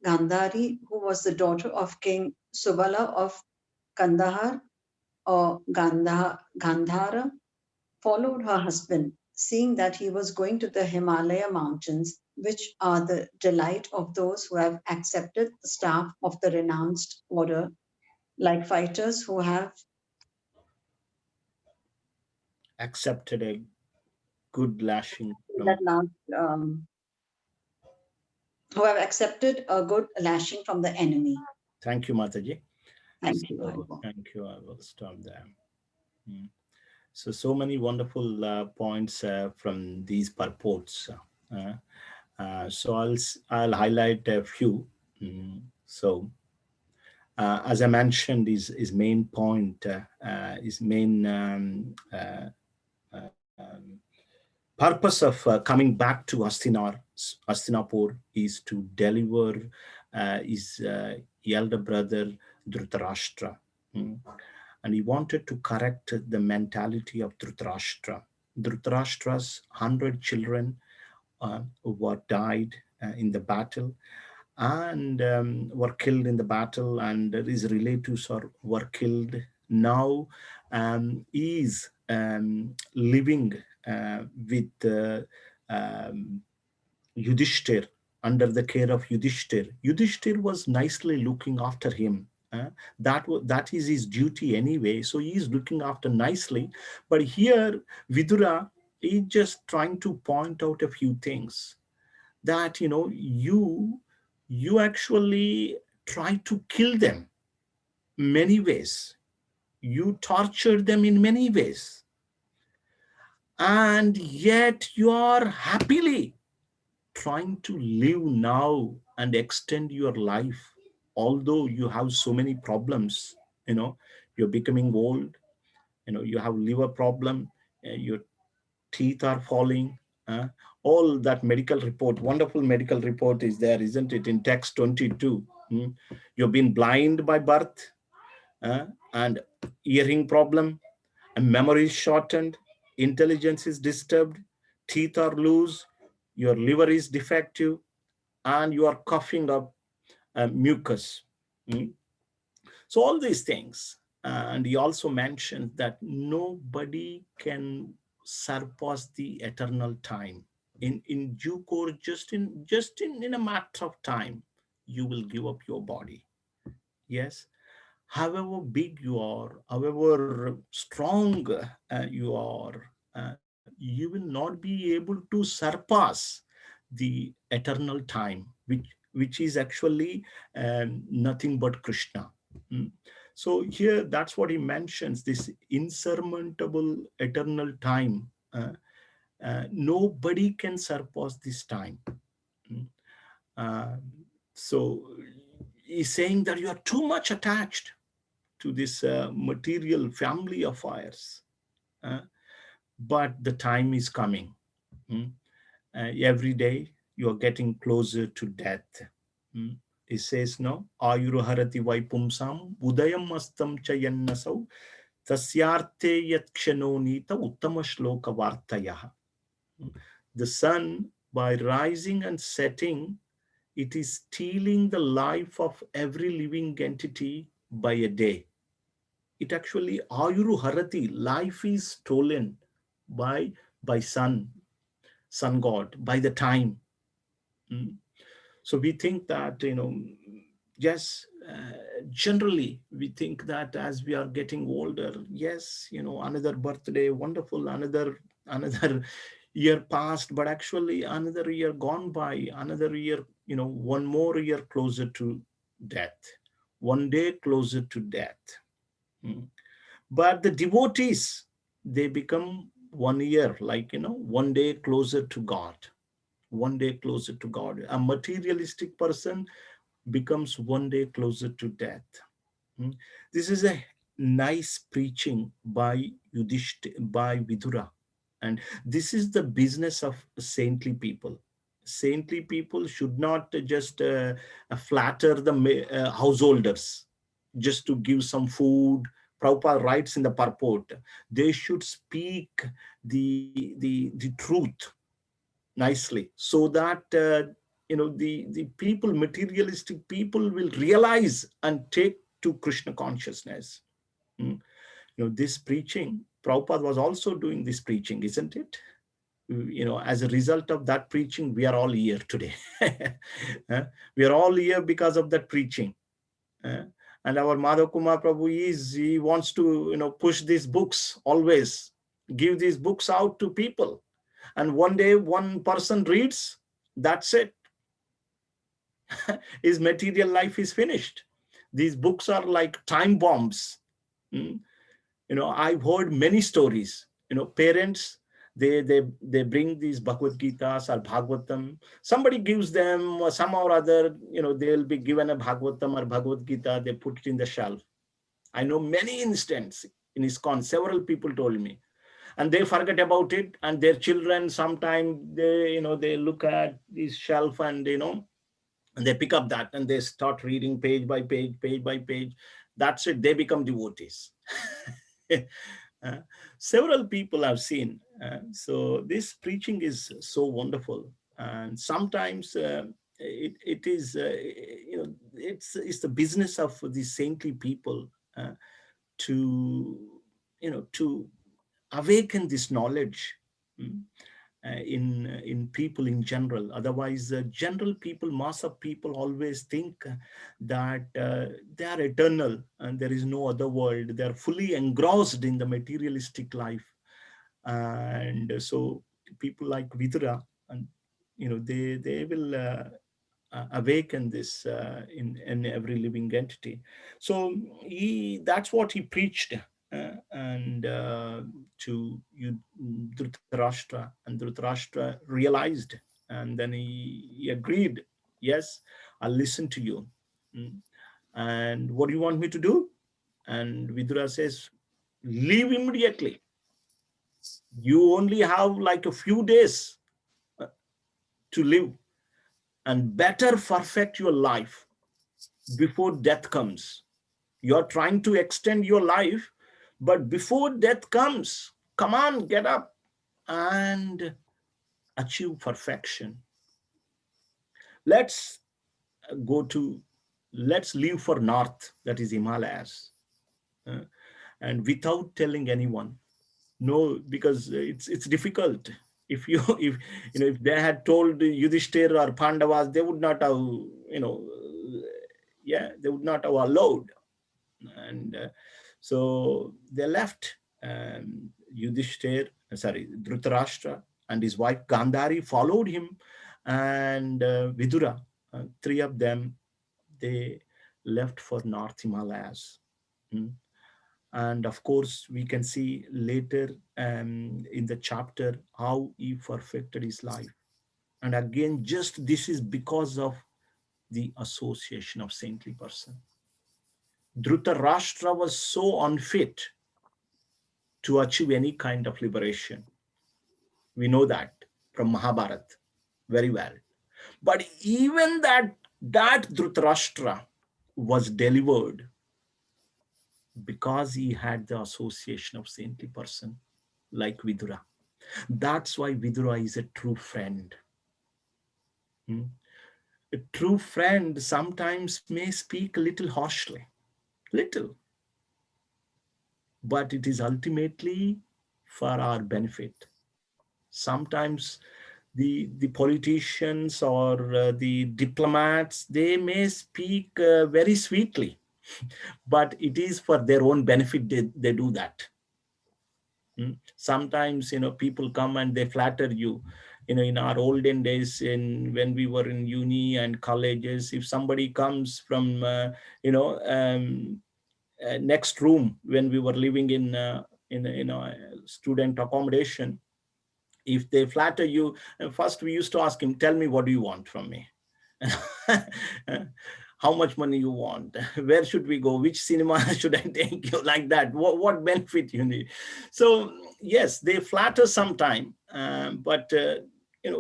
Gandhari, who was the daughter of King Subala of Kandahar or Gandhara, followed her husband, seeing that he was going to the Himalaya mountains, which are the delight of those who have accepted the staff of the renounced order, like fighters who have Accepted a good lashing that from. last, who have accepted a good lashing from the enemy. Thank you, Mataji. Thank you, So Haribol. thank you. I will stop there. Mm. So many wonderful points from these purports. So I'll highlight a few. So as I mentioned, his main point, his main um, purpose of coming back to Hastinapur is to deliver his elder brother Dhritarashtra. Mm. And he wanted to correct the mentality of Dhritarashtra. Dhritarashtra's 100 children were died in the battle and were killed in the battle, and his relatives were killed. Now he is living with Yudhishthir, under the care of Yudhishthir. Yudhishthir was nicely looking after him. That is his duty anyway. So he is looking after nicely. But here, Vidura is just trying to point out a few things that you actually try to kill them many ways. You torture them in many ways. and yet you are happily trying to live now and extend your life, although you have so many problems. You're becoming old, you have liver problem, your teeth are falling, uh, all that medical report, wonderful medical report is there, isn't it, in text 22. Hmm? You've been blind by birth, uh, and hearing problem, and memory is shortened, intelligence is disturbed, teeth are loose, your liver is defective, and you are coughing up mucus. Mm. So all these things. And he also mentioned that nobody can surpass the eternal time. In due course, in a matter of time, you will give up your body. Yes, however big you are, however strong you are, you will not be able to surpass the eternal time, which is actually nothing but Krishna. Mm. So here, that's what he mentions: this insurmountable eternal time. Nobody can surpass this time. Mm. Uh, so he's saying that you are too much attached to this material family affairs. Uh, but the time is coming. Mm. Every day you are getting closer to death. Mm. It says, no, Ayuruharati Vaipumsam, Udayam Astam Chayannasau, Tasyarte Yat Kshanonita Uttama Shloka Vartayaha. The sun, by rising and setting, it is stealing the life of every living entity by a day. It actually, Ayuru Harati, life is stolen by sun god, by the time. Mm. So we think that, yes, generally we think that as we are getting older, yes, another birthday, wonderful, another year passed, but actually another year gone by, another year, one more year closer to death, one day closer to death. Mm. But the devotees, they become 1 year, like, one day closer to God, one day closer to God. A materialistic person becomes one day closer to death. Hmm. This is a nice preaching by by Vidura. And this is the business of saintly people. Saintly people should not just flatter the householders just to give some food. Prabhupada writes in the purport, they should speak the truth nicely, so that the people, materialistic people, will realize and take to Krishna consciousness. Mm. This preaching, Prabhupada was also doing this preaching, isn't it? As a result of that preaching, we are all here today. Uh, we are all here because of that preaching. Uh, and our Madhav Kumar Prabhu he wants to push these books, always give these books out to people, and one day one person reads, that's it. His material life is finished. These books are like time bombs. Mm. I've heard many stories. Parents, they bring these Bhagavad Gitas or Bhagavatam. Somebody gives them somehow or other, they'll be given a Bhagavatam or Bhagavad Gita, they put it in the shelf. I know many instances in ISKCON, several people told me, and they forget about it, and their children sometimes they look at this shelf, and they pick up that and they start reading page by page, page by page. That's it, they become devotees. uh, Several people I've seen. So this preaching is so wonderful, and sometimes it is it's the business of the saintly people uh, to to awaken this knowledge, mm, in people in general. Otherwise, general people, mass of people always think that they are eternal and there is no other world. They are fully engrossed in the materialistic life, and so people like Vidura, and they will awaken this in every living entity. So that's what he preached, and to you, Dhritarashtra, and Dhritarashtra realized, and then he agreed, yes, I'll listen to you. Mm. And what do you want me to do? And Vidura says, leave immediately. You only have like a few days to live, and better perfect your life before death comes. You're trying to extend your life, but before death comes, come on, get up and achieve perfection. Let's go to, let's leave for north, that is Himalayas, uh, and without telling anyone. No, because it's difficult. If you if if they had told Yudhishthir or Pandavas, they would not have, yeah, they would not have allowed. And so they left. Yudhishthir, sorry, Dhritarashtra and his wife Gandhari followed him, and Vidura, three of them, they left for North Himalayas. Mm. And of course, we can see later in the chapter how he perfected his life. And again, just this is because of the association of saintly person. Dhritarashtra was so unfit to achieve any kind of liberation. We know that from Mahabharata very well. But even that Dhritarashtra was delivered because he had the association of saintly person like Vidura. That's why Vidura is a true friend. Hmm? A true friend sometimes may speak a little harshly, little, but it is ultimately for our benefit. Sometimes the politicians or the diplomats, they may speak very sweetly, but it is for their own benefit they do that. Sometimes, people come and they flatter you. In our olden days, when we were in uni and colleges, if somebody comes from, next room, when we were living in student accommodation, if they flatter you, first we used to ask him, tell me, what do you want from me? How much money you want? Where should we go? Which cinema should I take you? Like that. What benefit you need? So yes, they flatter sometime, but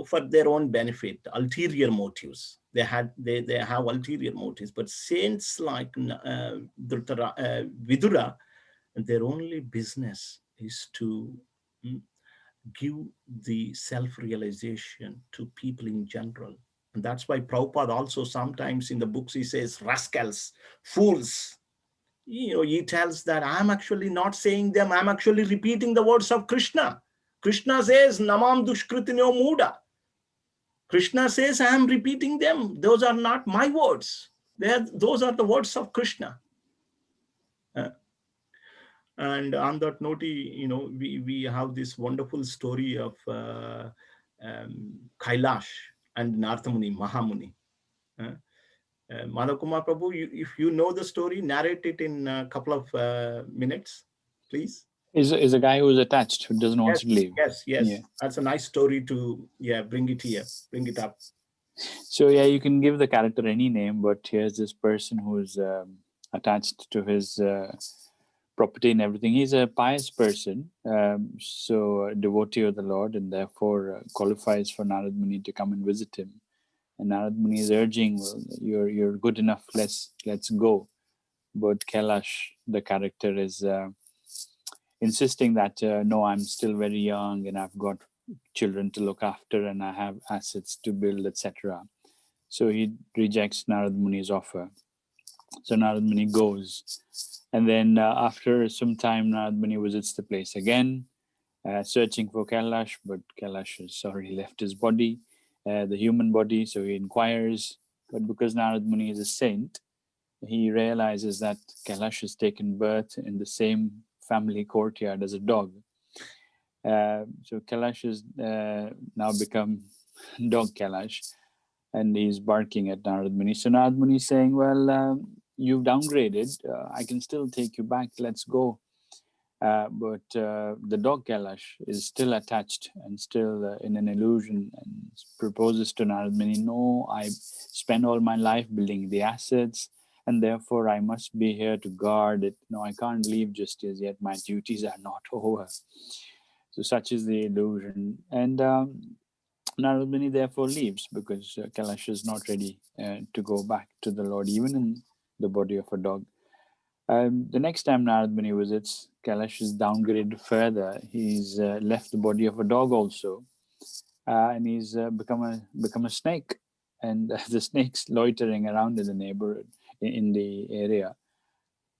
for their own benefit, ulterior motives. They have ulterior motives. But saints like Vidura, their only business is to mm, give the self-realization to people in general. And that's why Prabhupada also sometimes in the books he says, rascals, fools. He tells that I'm actually not saying them, I'm actually repeating the words of Krishna. Krishna says, Namam Dushkritinyo Muda. Krishna says, I am repeating them. Those are not my words. Those are the words of Krishna. And on that note, we have this wonderful story of Kailash and Narthamuni, Mahamuni. Madhav Kumar Prabhu, if you know the story, narrate it in a couple of minutes, please. Is a guy who's attached, who doesn't want Yes, to leave. yes, yes. Yeah. That's a nice story to, bring it here, bring it up. So yeah, you can give the character any name, but here's this person who's attached to his property and everything. He's a pious person, so a devotee of the Lord, and therefore qualifies for Narad Muni to come and visit him. And Narad Muni is urging, well, you're good enough. Let's go. But Kailash, the character, is insisting that no, I'm still very young and I've got children to look after and I have assets to build, etc. So he rejects Narad Muni's offer. So Narad Muni goes. And then after some time, Narad Muni visits the place again, searching for Kailash, but Kailash has already left his body, the human body. So he inquires. But because Narad Muni is a saint, he realizes that Kailash has taken birth in the same family courtyard as a dog. So Kailash has now become dog Kailash, and he's barking at Narad Muni. So Narad Muni is saying, well, you've downgraded. I can still take you back. Let's go. But the dog Kailash is still attached and still in an illusion, and proposes to Narad Muni, no, I spend all my life building the assets, and therefore I must be here to guard it. No, I can't leave just as yet. My duties are not over. So such is the illusion. And Narad Muni therefore leaves because Kailash is not ready to go back to the Lord, even in the body of a dog. The next time Narad Muni visits, Kailash is downgraded further. He's left the body of a dog also, and he's become a snake, and the snake's loitering around in the neighborhood, in the area.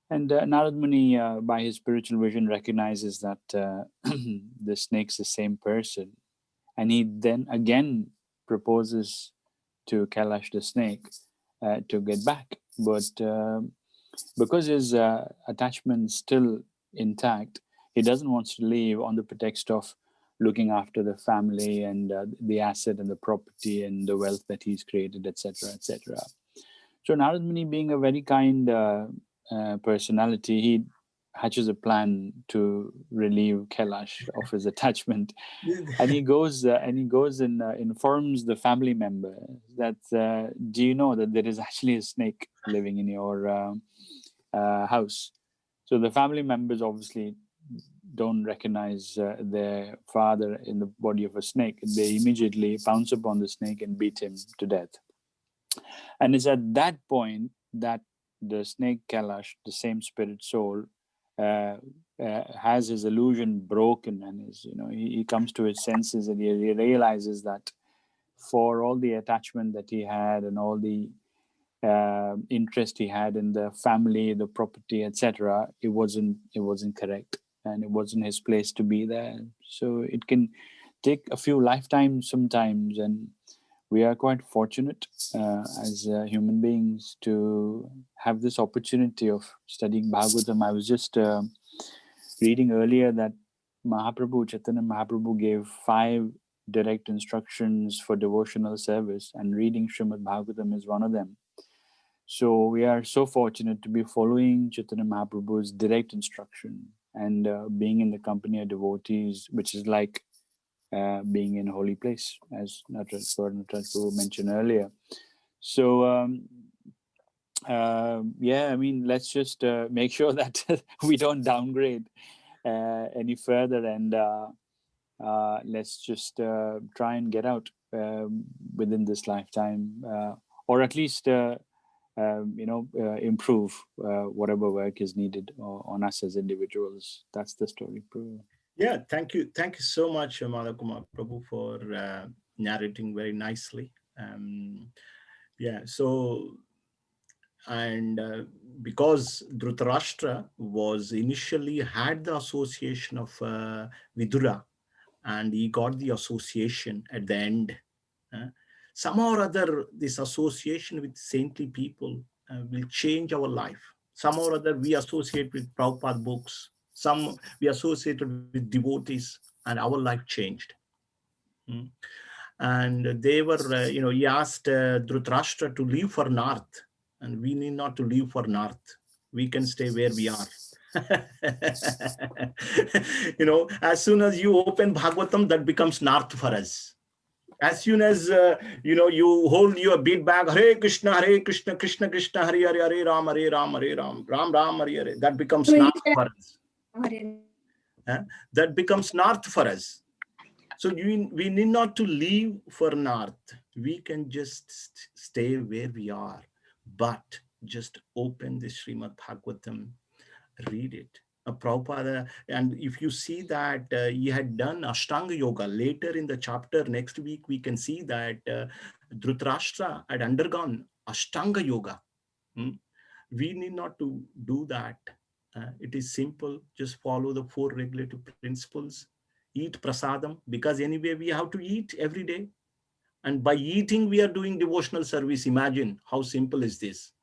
And Narad Muni, by his spiritual vision, recognizes that the snake's the same person, and he then again proposes to Kailash the snake to get back, but because his attachment is still intact, he doesn't want to leave on the pretext of looking after the family and the asset and the property and the wealth that he's created, etc., etc. So Narad Muni, being a very kind personality, he hatches a plan to relieve Kailash of his attachment, and he goes and informs the family member that do you know that there is actually a snake living in your house. So the family members obviously don't recognize their father in the body of a snake. They immediately pounce upon the snake and beat him to death. And it's at that point that the snake Kailash, the same spirit soul, has his illusion broken, and he comes to his senses, and he realizes that for all the attachment that he had and all the interest he had in the family, the property, etc., it wasn't correct, and it wasn't his place to be there. So it can take a few lifetimes sometimes, and we are quite fortunate as human beings to have this opportunity of studying Bhagavatam. I was just reading earlier that Chaitanya Mahaprabhu gave 5 direct instructions for devotional service, and reading Srimad Bhagavatam is one of them. So we are so fortunate to be following Chaitanya Mahaprabhu's direct instruction and being in the company of devotees, which is like being in a holy place, as Nataraj Prabhu mentioned earlier. So, yeah, I mean, let's just make sure that we don't downgrade any further, and let's just try and get out within this lifetime, or at least improve whatever work is needed on us as individuals. That's the story, Prabhu. Yeah, thank you so much, Kumar Prabhu, for narrating very nicely. Yeah, so and because Dhritarashtra was initially had the association of Vidura, and he got the association at the end. uh, Somehow or other, this association with saintly people will change our life. Somehow or other, we associate with Prabhupada books. Some we associated with devotees, and our life changed. Mm. And they were, he asked Dhritarashtra to leave for North, and we need not to leave for North. We can stay where we are. As soon as you open Bhagavatam, that becomes North for us. As soon as you hold your bead bag, Hare Krishna, Krishna Krishna, Hare Hare, Hare Ram, Hare Ram, Hare Ram, Ram Ram, Hare Hare, that becomes North for us. That becomes North for us. So we need not to leave for North. We can just stay where we are, but just open the Srimad Bhagavatam, read it. Prabhupada, and if you see that he had done Ashtanga Yoga later in the chapter, next week we can see that Dhritarashtra had undergone Ashtanga Yoga. We need not to do that. It is simple. Just follow the 4 regulative principles. Eat prasadam, because anyway we have to eat every day. And by eating, we are doing devotional service. Imagine how simple is this.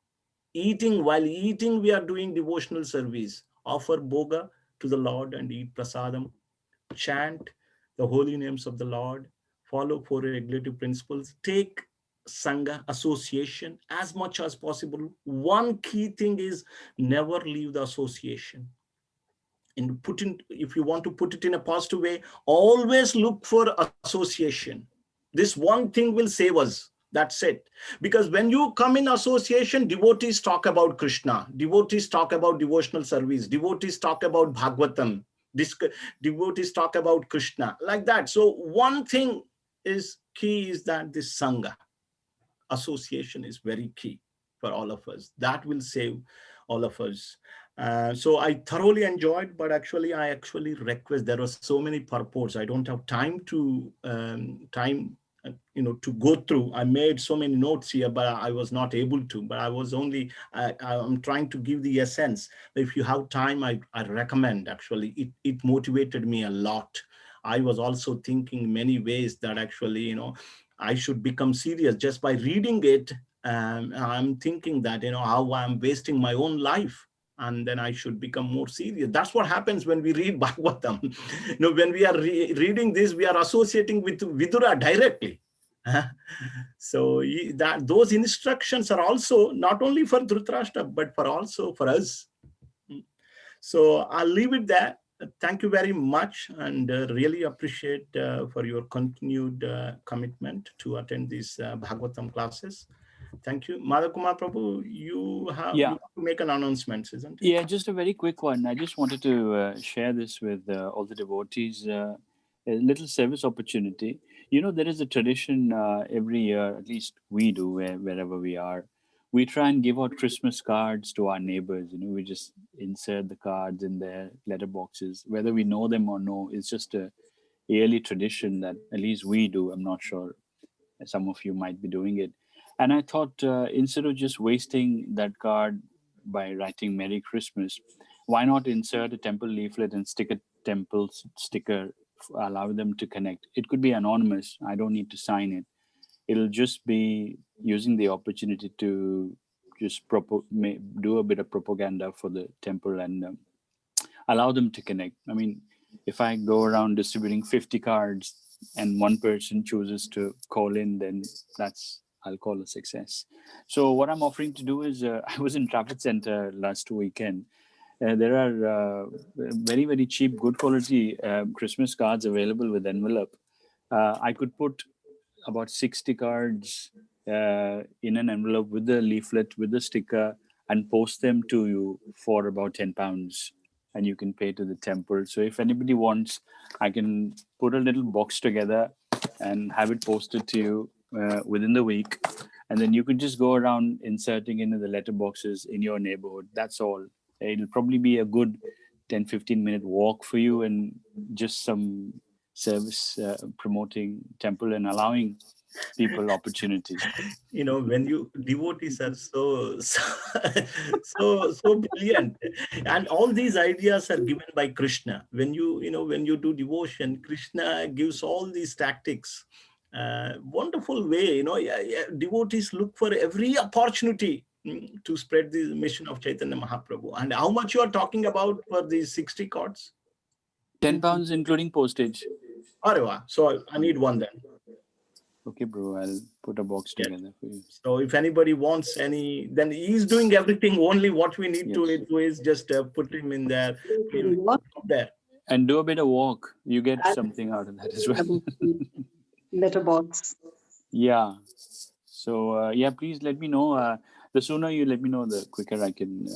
While eating, we are doing devotional service. Offer boga to the Lord and eat prasadam. Chant the holy names of the Lord. Follow 4 regulative principles. Take Sangha association as much as possible. One key thing is never leave the association. if you want to put it in a positive way, always look for association. This one thing will save us. That's it. Because when you come in association, devotees talk about Krishna, devotees talk about devotional service, devotees talk about Bhagavatam, this devotees talk about Krishna, like that. So one thing is key, is that this sangha, association, is very key for all of us. That will save all of us. So I thoroughly enjoyed, but actually I actually request, there are so many purports, I don't have time to to go through. I made so many notes here, but I was not able to. But I was only I'm trying to give the essence. If you have time, I recommend. Actually, it motivated me a lot. I was also thinking many ways that actually, I should become serious just by reading it. I'm thinking that, how I'm wasting my own life, and then I should become more serious. That's what happens when we read Bhagavatam. When we are reading this, we are associating with Vidura directly. So that those instructions are also not only for Dhritarashtra, but for also for us. So I'll leave it there. Thank you very much, and really appreciate for your continued commitment to attend these Bhagavatam classes. Thank you. Madhakumar Prabhu, you have Yeah. to make an announcement, isn't it? Yeah, just a very quick one. I just wanted to share this with all the devotees. A little service opportunity. There is a tradition every year, at least we do, wherever we are. We try and give out Christmas cards to our neighbors. We just insert the cards in their letterboxes, whether we know them or no. It's just a yearly tradition that at least we do. I'm not sure some of you might be doing it. And I thought, instead of just wasting that card by writing Merry Christmas, why not insert a temple leaflet and stick a temple sticker, allow them to connect? It could be anonymous. I don't need to sign it. It'll just be using the opportunity to just do a bit of propaganda for the temple and allow them to connect. I mean, if I go around distributing 50 cards and one person chooses to call in, then I'll call a success. So what I'm offering to do is, I was in Traffic Center last weekend. There are very, very cheap, good quality Christmas cards available with envelope. I could put about 60 cards in an envelope with the leaflet, with the sticker, and post them to you for about £10, and you can pay to the temple. So if anybody wants, I can put a little box together and have it posted to you within the week, and then you could just go around inserting into the letterboxes in your neighborhood. That's all. It'll probably be a good 10-15 minute walk for you, and just some service promoting temple and allowing people opportunity. When you devotees are so brilliant, and all these ideas are given by Krishna. When you do devotion, Krishna gives all these tactics. Wonderful way. Yeah, yeah, devotees look for every opportunity to spread the mission of Chaitanya Mahaprabhu. And how much you are talking about for these 60 cards? £10 including postage. Areva. So I need one then. Okay, bro, I'll put a box Yes. together for you. So if anybody wants any, then he's doing everything. Only what we need to do is just put him in there. There. And do a bit of walk. You get something out of that as well. Letterbox. Yeah. So yeah, please let me know. The sooner you let me know, the quicker I can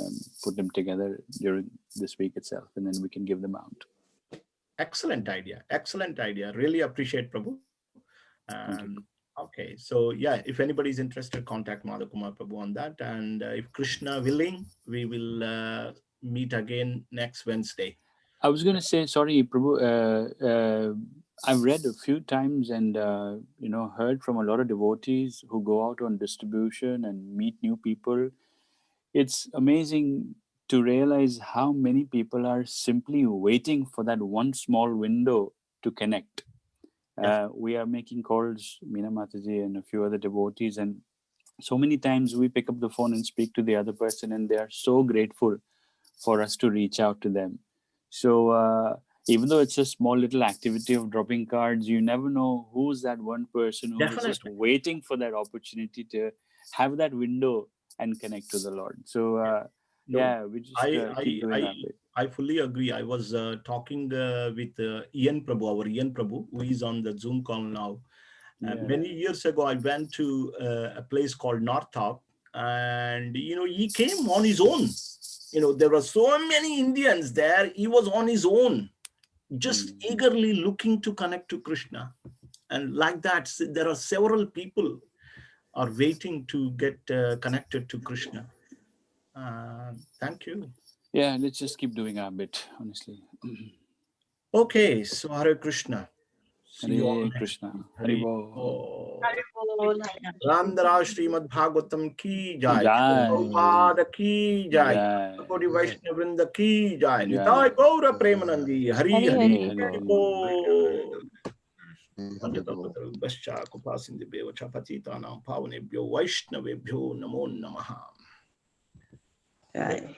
put them together during this week itself, and then we can give them out. Excellent idea. Excellent idea. Really appreciate, Prabhu. Thank you. Okay, so yeah, if anybody is interested, contact Madhakumar Prabhu on that. And if Krishna willing, we will meet again next Wednesday. I was going to say, sorry, Prabhu. I've read a few times and heard from a lot of devotees who go out on distribution and meet new people. It's amazing to realize how many people are simply waiting for that one small window to connect. We are making calls, Meena Mataji and a few other devotees, and so many times we pick up the phone and speak to the other person, and they are so grateful for us to reach out to them. So even though it's a small little activity of dropping cards, you never know who's that one person who is just waiting for that opportunity to have that window and connect to the Lord. So yeah, we just keep doing that. I fully agree. I was talking with Ian Prabhu, our Ian Prabhu, who is on the Zoom call now. Yeah. Many years ago, I went to a place called Northrop, and he came on his own. There were so many Indians there. He was on his own, just eagerly looking to connect to Krishna. And like that, there are several people are waiting to get connected to Krishna. Thank you. Yeah, let's just keep doing our bit, honestly. Okay, so Hare Krishna. See you all Hare next Krishna. week. Hare Hare Bo. Randhara Srimad Bhagavatam ki jai. Jai. Prabhupada ki jai. Jai. Kodi Vaishnavrinda ki jai. Jai. Nitai Gaura Premanandi. Hari Hari Hari. Hari. Hare Hare. Bol. Panchakalpatarubhyascha Kupasindhibhyo Chapatitanam Pavanebhyo Vaishnavebhyo Namo Namaha. Right.